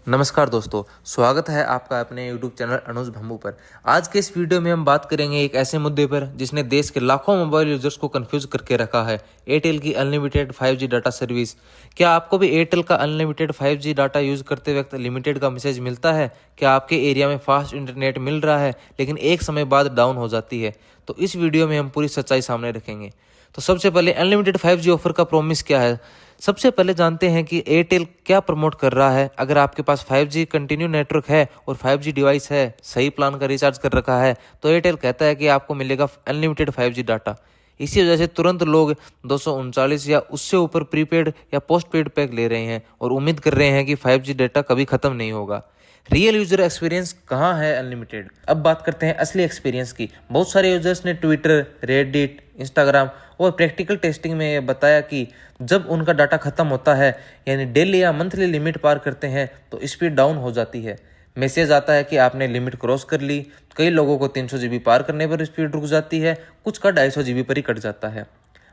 नमस्कार दोस्तों, स्वागत है आपका अपने YouTube चैनल अनुज भम्बू पर। आज के इस वीडियो में हम बात करेंगे एक ऐसे मुद्दे पर जिसने देश के लाखों मोबाइल यूजर्स को कंफ्यूज करके रखा है। एयरटेल की अनलिमिटेड 5G डाटा सर्विस। क्या आपको भी एयरटेल का अनलिमिटेड 5G डाटा यूज करते वक्त लिमिटेड का मैसेज मिलता है? क्या आपके एरिया में फास्ट इंटरनेट मिल रहा है लेकिन एक समय बाद डाउन हो जाती है? तो इस वीडियो में हम पूरी सच्चाई सामने रखेंगे। तो सबसे पहले अनलिमिटेड 5G ऑफर का प्रॉमिस क्या है। सबसे पहले जानते हैं कि एयरटेल क्या प्रमोट कर रहा है। अगर आपके पास 5G कंटिन्यू नेटवर्क है और 5G डिवाइस है, सही प्लान का रिचार्ज कर रखा है, तो एयरटेल कहता है कि आपको मिलेगा अनलिमिटेड 5G डाटा। इसी वजह से तुरंत लोग 239 या उससे ऊपर प्रीपेड या पोस्टपेड पैक ले रहे हैं और उम्मीद कर रहे हैं कि 5G डाटा कभी खत्म नहीं होगा। रियल यूजर एक्सपीरियंस कहाँ है अनलिमिटेड? अब बात करते हैं असली एक्सपीरियंस की। बहुत सारे यूजर्स ने ट्विटर, रेडिट, इंस्टाग्राम और प्रैक्टिकल टेस्टिंग में ये बताया कि जब उनका डाटा खत्म होता है, यानी डेली या मंथली लिमिट पार करते हैं, तो स्पीड डाउन हो जाती है। मैसेज आता है कि आपने लिमिट क्रॉस कर ली। कई लोगों को 300 GB पार करने पर स्पीड रुक जाती है, कुछ का 250 GB पर ही कट जाता है।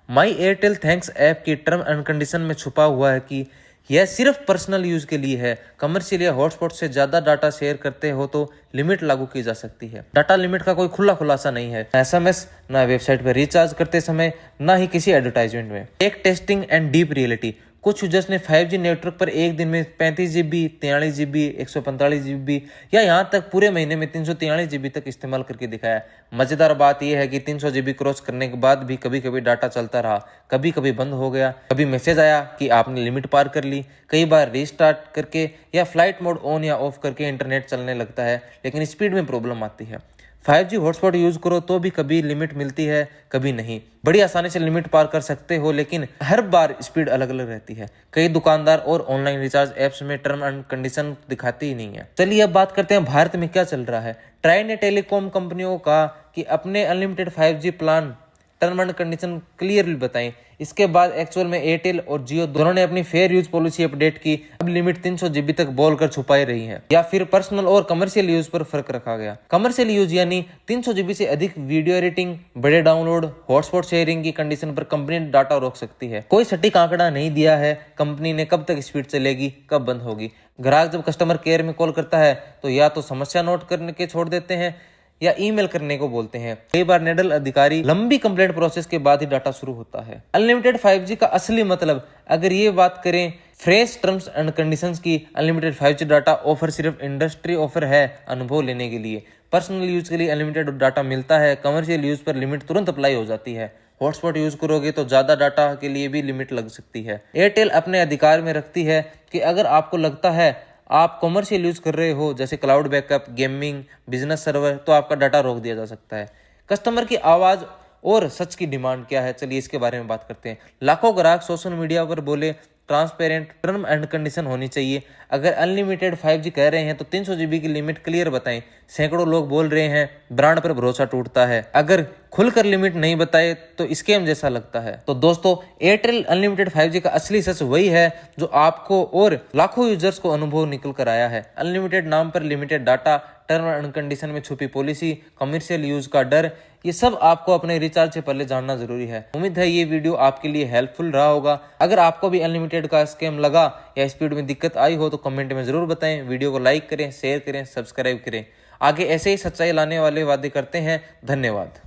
माई एयरटेल थैंक्स ऐप की टर्म एंड कंडीशन में छुपा हुआ है कि यह सिर्फ पर्सनल यूज के लिए है। कमर्शियल या हॉटस्पॉट से ज्यादा डाटा शेयर करते हो तो लिमिट लागू की जा सकती है। डाटा लिमिट का कोई खुला खुलासा नहीं है, SMS, ना वेबसाइट पर रिचार्ज करते समय, ना ही किसी एडवर्टाइजमेंट में। एक टेस्टिंग एंड डीप रियलिटी। कुछ यूजर्स ने 5G नेटवर्क पर एक दिन में 35 GB, 43 GB, 145 GB या यहाँ तक पूरे महीने में 343 GB तक इस्तेमाल करके दिखाया। मजेदार बात यह है कि 300 GB क्रॉस करने के बाद भी कभी कभी डाटा चलता रहा, कभी कभी बंद हो गया, कभी मैसेज आया कि आपने लिमिट पार कर ली। कई बार रीस्टार्ट करके या फ्लाइट मोड ऑन या ऑफ करके इंटरनेट चलने लगता है, लेकिन स्पीड में प्रॉब्लम आती है। 5G हॉटस्पॉट यूज करो तो भी कभी लिमिट मिलती है, कभी नहीं। बड़ी आसानी से लिमिट पार कर सकते हो, लेकिन हर बार स्पीड अलग अलग रहती है। कई दुकानदार और ऑनलाइन रिचार्ज एप्स में टर्म एंड कंडीशन दिखाती ही नहीं है। चलिए अब बात करते हैं भारत में क्या चल रहा है। ट्राई ने टेलीकॉम कंपनियों का कि अपने unlimited 5G plan term and condition clearly बताएं। इसके बाद एक्चुअल में एयरटेल और जियो दोनों ने अपनी फेयर यूज पॉलिसी अपडेट की। अब लिमिट 300 GB तक बोलकर छुपाई रही है, या फिर पर्सनल और कमर्शियल यूज पर फर्क रखा गया। कमर्शियल यूज यानी 300 GB से अधिक वीडियो एडिटिंग, बड़े डाउनलोड, हॉटस्पॉट शेयरिंग की कंडीशन पर कंपनी डाटा रोक सकती है। कोई सटीक आंकड़ा नहीं दिया है कंपनी ने कब तक स्पीड चलेगी, कब बंद होगी। ग्राहक जब कस्टमर केयर में कॉल करता है तो या तो समस्या नोट करने के छोड़ देते हैं या ईमेल करने को बोलते हैं। कई बार नोडल अधिकारी लंबी कंप्लेंट प्रोसेस के बाद ही डाटा शुरू होता है। अनलिमिटेड 5G का असली मतलब, अगर ये बात करें फ्रेश टर्म्स एंड कंडीशंस की, अनलिमिटेड 5G डाटा ऑफर सिर्फ इंडस्ट्री ऑफर है अनुभव लेने के लिए। पर्सनल यूज के लिए अनलिमिटेड डाटा मिलता है, कमर्शियल यूज पर लिमिट तुरंत अप्लाई हो जाती है। हॉटस्पॉट यूज करोगे तो ज्यादा डाटा के लिए भी लिमिट लग सकती है। एयरटेल अपने अधिकार में रखती है कि अगर आपको लगता है आप कमर्शियल यूज कर रहे हो, जैसे cloud backup, gaming, business server, तो आपका डाटा रोक दिया जा सकता है। कस्टमर की आवाज और सच की डिमांड क्या है, चलिए इसके बारे में बात करते हैं। लाखों ग्राहक सोशल मीडिया पर बोले ट्रांसपेरेंट टर्म एंड कंडीशन होनी चाहिए। अगर अनलिमिटेड 5G कह रहे हैं तो 300 GB की लिमिट क्लियर बताएं। सैकड़ों लोग बोल रहे हैं, ब्रांड पर भरोसा टूटता है। अगर खुलकर लिमिट नहीं बताए तो स्कैम जैसा लगता है। तो दोस्तों, एयरटेल अनलिमिटेड 5G का असली सच वही है जो आपको और लाखों यूजर्स को अनुभव निकल कर आया है। अनलिमिटेड नाम पर limited data, term and condition में छुपी पॉलिसी, कमर्शियल यूज का डर, ये सब आपको अपने रिचार्ज से पहले जानना जरूरी है। उम्मीद है ये वीडियो आपके लिए हेल्पफुल रहा होगा। अगर आपको भी अनलिमिटेड का स्कैम लगा या स्पीड में दिक्कत आई हो तो कमेंट में जरूर बताएं। वीडियो को लाइक करें, शेयर करें, सब्सक्राइब करें। आगे ऐसे ही सच्चाई लाने वाले वादे करते हैं। धन्यवाद।